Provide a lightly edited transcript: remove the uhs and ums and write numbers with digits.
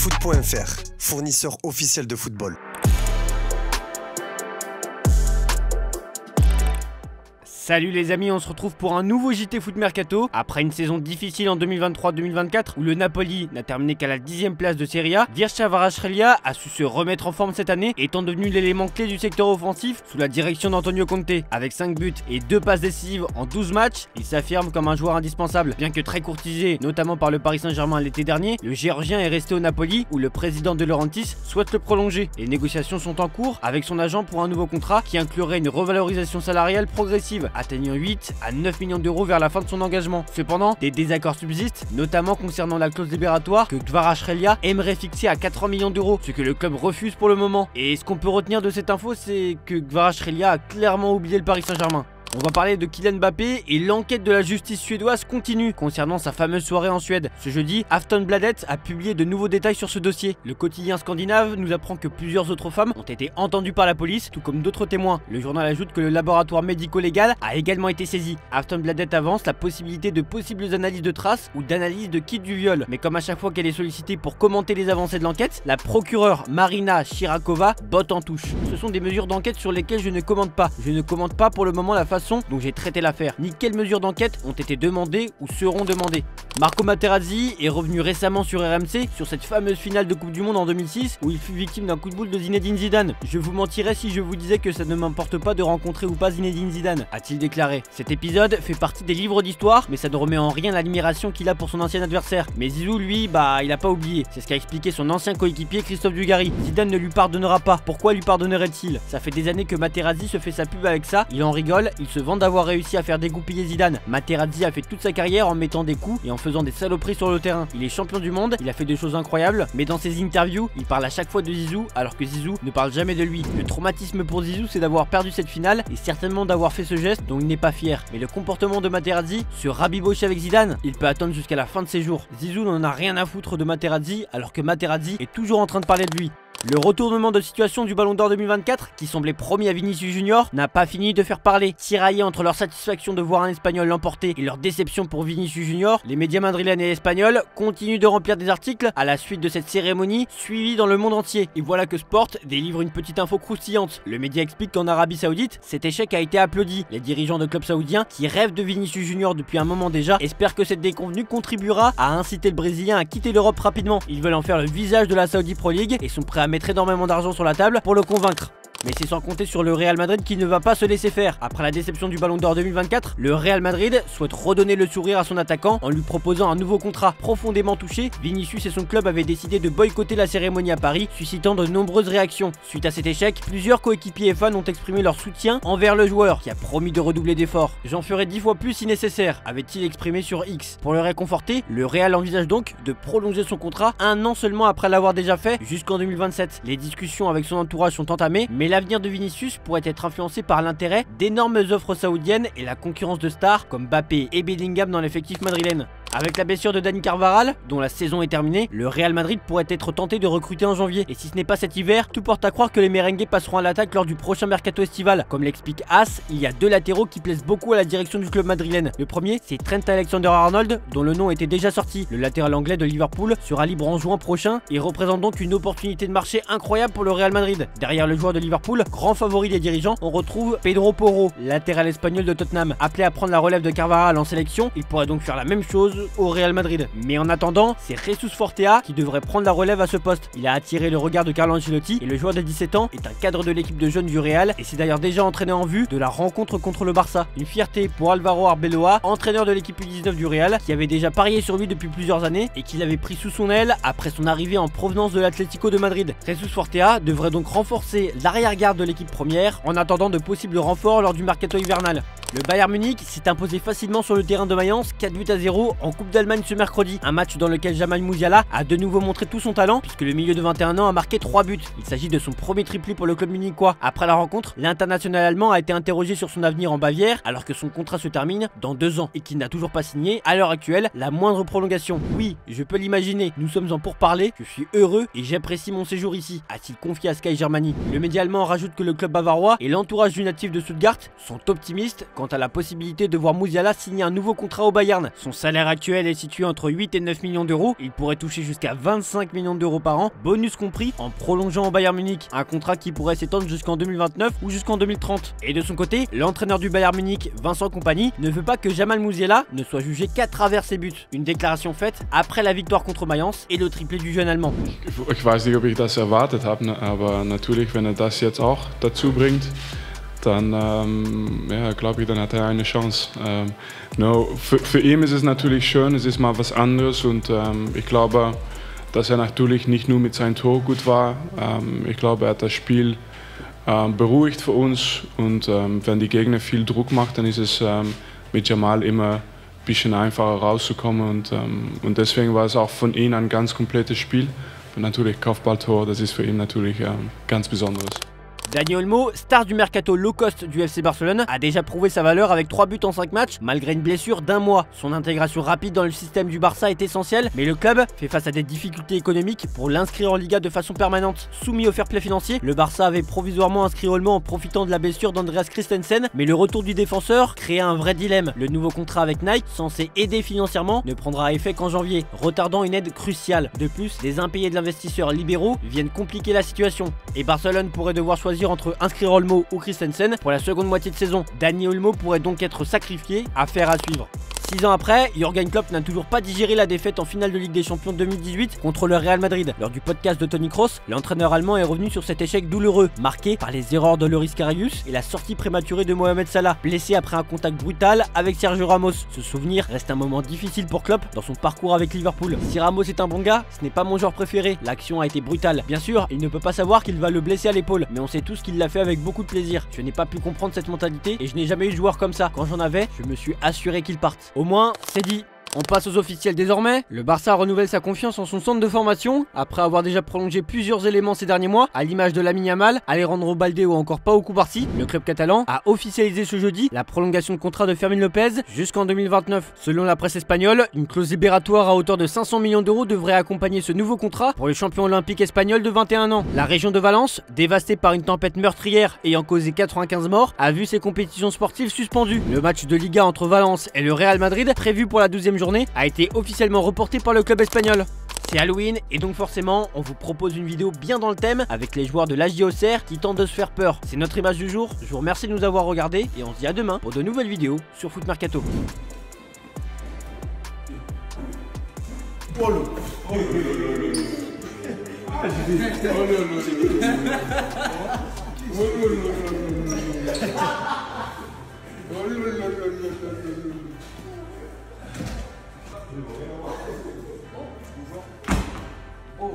Foot.fr, fournisseur officiel de football. Salut les amis, on se retrouve pour un nouveau JT Foot Mercato. Après une saison difficile en 2023-2024 où le Napoli n'a terminé qu'à la 10e place de Serie A, Mircea Kvaratskhelia a su se remettre en forme cette année, étant devenu l'élément clé du secteur offensif sous la direction d'Antonio Conte. Avec 5 buts et 2 passes décisives en 12 matchs, il s'affirme comme un joueur indispensable. Bien que très courtisé, notamment par le Paris Saint-Germain l'été dernier, le Géorgien est resté au Napoli où le président De Laurentiis souhaite le prolonger. Les négociations sont en cours avec son agent pour un nouveau contrat qui inclurait une revalorisation salariale progressive, atteignant 8 à 9 millions d'euros vers la fin de son engagement. Cependant, des désaccords subsistent, notamment concernant la clause libératoire que Kvaratskhelia aimerait fixer à 80 millions d'euros, ce que le club refuse pour le moment. Et ce qu'on peut retenir de cette info, c'est que Kvaratskhelia a clairement oublié le Paris Saint-Germain. On va parler de Kylian Mbappé et l'enquête de la justice suédoise continue concernant sa fameuse soirée en Suède. Ce jeudi, Aftonbladet a publié de nouveaux détails sur ce dossier. Le quotidien scandinave nous apprend que plusieurs autres femmes ont été entendues par la police, tout comme d'autres témoins. Le journal ajoute que le laboratoire médico-légal a également été saisi. Aftonbladet avance la possibilité de possibles analyses de traces ou d'analyses de kits du viol. Mais comme à chaque fois qu'elle est sollicitée pour commenter les avancées de l'enquête, la procureure Marina Shirakova botte en touche. Ce sont des mesures d'enquête sur lesquelles je ne commente pas. Je ne commente pas pour le moment la façon dont j'ai traité l'affaire, ni quelles mesures d'enquête ont été demandées ou seront demandées. Marco Materazzi est revenu récemment sur RMC sur cette fameuse finale de Coupe du Monde en 2006 où il fut victime d'un coup de boule de Zinedine Zidane. Je vous mentirais si je vous disais que ça ne m'importe pas de rencontrer ou pas Zinedine Zidane, a-t-il déclaré. Cet épisode fait partie des livres d'histoire, mais ça ne remet en rien l'admiration qu'il a pour son ancien adversaire. Mais Zizou, lui, il a pas oublié. C'est ce qu'a expliqué son ancien coéquipier Christophe Dugarry. Zidane ne lui pardonnera pas. Pourquoi lui pardonnerait-il? Ça fait des années que Materazzi se fait sa pub avec ça, il en rigole, il se vante d'avoir réussi à faire dégoupiller Zidane. Materazzi a fait toute sa carrière en mettant des coups et en faisant des saloperies sur le terrain. Il est champion du monde, il a fait des choses incroyables, mais dans ses interviews, il parle à chaque fois de Zizou alors que Zizou ne parle jamais de lui. Le traumatisme pour Zizou, c'est d'avoir perdu cette finale et certainement d'avoir fait ce geste dont il n'est pas fier. Mais le comportement de Materazzi, se rabibocher avec Zidane, il peut attendre jusqu'à la fin de ses jours. Zizou n'en a rien à foutre de Materazzi alors que Materazzi est toujours en train de parler de lui. Le retournement de situation du Ballon d'Or 2024, qui semblait promis à Vinicius Junior, n'a pas fini de faire parler. Tiraillés entre leur satisfaction de voir un Espagnol l'emporter et leur déception pour Vinicius Junior, les médias madrilènes et espagnols continuent de remplir des articles à la suite de cette cérémonie suivie dans le monde entier. Et voilà que Sport délivre une petite info croustillante. Le média explique qu'en Arabie Saoudite, cet échec a été applaudi. Les dirigeants de clubs saoudiens, qui rêvent de Vinicius Junior depuis un moment déjà, espèrent que cette déconvenue contribuera à inciter le Brésilien à quitter l'Europe rapidement. Ils veulent en faire le visage de la Saudi Pro League et sont prêts à mettre énormément d'argent sur la table pour le convaincre. Mais c'est sans compter sur le Real Madrid qui ne va pas se laisser faire. Après la déception du Ballon d'Or 2024, le Real Madrid souhaite redonner le sourire à son attaquant en lui proposant un nouveau contrat. Profondément touché, Vinicius et son club avaient décidé de boycotter la cérémonie à Paris, suscitant de nombreuses réactions. Suite à cet échec, plusieurs coéquipiers et fans ont exprimé leur soutien envers le joueur qui a promis de redoubler d'efforts. J'en ferai 10 fois plus si nécessaire, avait-il exprimé sur X. Pour le réconforter, le Real envisage donc de prolonger son contrat un an seulement après l'avoir déjà fait, jusqu'en 2027. Les discussions avec son entourage sont entamées, mais l'avenir de Vinicius pourrait être influencé par l'intérêt d'énormes offres saoudiennes et la concurrence de stars comme Mbappé et Bellingham dans l'effectif madrilène. Avec la blessure de Dani Carvajal, dont la saison est terminée, le Real Madrid pourrait être tenté de recruter en janvier. Et si ce n'est pas cet hiver, tout porte à croire que les merengues passeront à l'attaque lors du prochain mercato estival. Comme l'explique As, il y a deux latéraux qui plaisent beaucoup à la direction du club madrilène. Le premier, c'est Trent Alexander-Arnold, dont le nom était déjà sorti. Le latéral anglais de Liverpool sera libre en juin prochain et représente donc une opportunité de marché incroyable pour le Real Madrid. Derrière le joueur de Liverpool, grand favori des dirigeants, on retrouve Pedro Porro, latéral espagnol de Tottenham. Appelé à prendre la relève de Carvajal en sélection, il pourrait donc faire la même chose au Real Madrid. Mais en attendant, c'est Jesus Fortea qui devrait prendre la relève à ce poste. Il a attiré le regard de Carlo Ancelotti et le joueur de 17 ans est un cadre de l'équipe de jeunes du Real et s'est d'ailleurs déjà entraîné en vue de la rencontre contre le Barça. Une fierté pour Alvaro Arbeloa, entraîneur de l'équipe U19 du Real, qui avait déjà parié sur lui depuis plusieurs années et qui l'avait pris sous son aile après son arrivée en provenance de l'Atlético de Madrid. Jesus Fortea devrait donc renforcer l'arrière-garde de l'équipe première en attendant de possibles renforts lors du mercato hivernal. Le Bayern Munich s'est imposé facilement sur le terrain de Mayence 4-0 en Coupe d'Allemagne ce mercredi. Un match dans lequel Jamal Musiala a de nouveau montré tout son talent puisque le milieu de 21 ans a marqué 3 buts. Il s'agit de son premier triplé pour le club munichois. Après la rencontre, l'international allemand a été interrogé sur son avenir en Bavière alors que son contrat se termine dans 2 ans et qu'il n'a toujours pas signé à l'heure actuelle la moindre prolongation. Oui, je peux l'imaginer, nous sommes en pourparlers, je suis heureux et j'apprécie mon séjour ici, a-t-il confié à Sky Germany. Le média allemand rajoute que le club bavarois et l'entourage du natif de Stuttgart sont optimistes quant à la possibilité de voir Musiala signer un nouveau contrat au Bayern. Son salaire actuel est situé entre 8 et 9 millions d'euros. Il pourrait toucher jusqu'à 25 millions d'euros par an, bonus compris, en prolongeant au Bayern Munich. Un contrat qui pourrait s'étendre jusqu'en 2029 ou jusqu'en 2030. Et de son côté, l'entraîneur du Bayern Munich, Vincent Kompany, ne veut pas que Jamal Musiala ne soit jugé qu'à travers ses buts. Une déclaration faite après la victoire contre Mayence et le triplé du jeune Allemand. Ich weiß nicht, ob ich das erwartet habe, aber natürlich, wenn das jetzt auch dazu bringt, dann ja, glaube ich, dann hat eine Chance. Für ihn ist es natürlich schön, es ist mal was anderes und ich glaube, dass natürlich nicht nur mit seinem Tor gut war. Ich glaube, hat das Spiel beruhigt für uns und wenn die Gegner viel Druck macht, dann ist es mit Jamal immer ein bisschen einfacher rauszukommen und deswegen war es auch von ihm ein ganz komplettes Spiel. Und natürlich Kopfballtor, das ist für ihn natürlich ganz Besonderes. Dani Olmo, star du mercato low cost du FC Barcelone, a déjà prouvé sa valeur avec 3 buts en 5 matchs malgré une blessure d'1 mois. Son intégration rapide dans le système du Barça est essentielle, mais le club fait face à des difficultés économiques pour l'inscrire en Liga de façon permanente. Soumis au fair play financier, le Barça avait provisoirement inscrit Olmo en profitant de la blessure d'Andreas Christensen, mais le retour du défenseur créait un vrai dilemme. Le nouveau contrat avec Nike, censé aider financièrement, ne prendra effet qu'en janvier, retardant une aide cruciale. De plus, les impayés de l'investisseur libéraux viennent compliquer la situation, et Barcelone pourrait devoir choisir entre inscrire Olmo ou Christensen pour la seconde moitié de saison. Dani Olmo pourrait donc être sacrifié, affaire à suivre. 6 ans après, Jürgen Klopp n'a toujours pas digéré la défaite en finale de Ligue des Champions 2018 contre le Real Madrid. Lors du podcast de Toni Kroos, l'entraîneur allemand est revenu sur cet échec douloureux, marqué par les erreurs de Loris Karius et la sortie prématurée de Mohamed Salah, blessé après un contact brutal avec Sergio Ramos. Ce souvenir reste un moment difficile pour Klopp dans son parcours avec Liverpool. Si Ramos est un bon gars, ce n'est pas mon joueur préféré, l'action a été brutale. Bien sûr, il ne peut pas savoir qu'il va le blesser à l'épaule, mais on sait tous qu'il l'a fait avec beaucoup de plaisir. Je n'ai pas pu comprendre cette mentalité et je n'ai jamais eu de joueur comme ça. Quand j'en avais, je me suis assuré qu'il parte. Au moins, c'est dit. On passe aux officiels désormais. Le Barça renouvelle sa confiance en son centre de formation après avoir déjà prolongé plusieurs éléments ces derniers mois, à l'image de Lamine Yamal, Alejandro Balde ou encore Pau Cubarsí. Le club catalan a officialisé ce jeudi la prolongation de contrat de Fermín López jusqu'en 2029. Selon la presse espagnole, une clause libératoire à hauteur de 500 millions d'euros devrait accompagner ce nouveau contrat pour le champion olympique espagnol de 21 ans. La région de Valence, dévastée par une tempête meurtrière ayant causé 95 morts, a vu ses compétitions sportives suspendues. Le match de Liga entre Valence et le Real Madrid, prévu pour la 12e journée, a été officiellement reporté par le club espagnol. C'est Halloween et donc forcément on vous propose une vidéo bien dans le thème avec les joueurs de l'HJ Auxerre qui tentent de se faire peur. C'est notre image du jour, je vous remercie de nous avoir regardés et on se dit à demain pour de nouvelles vidéos sur Foot Mercato. Oh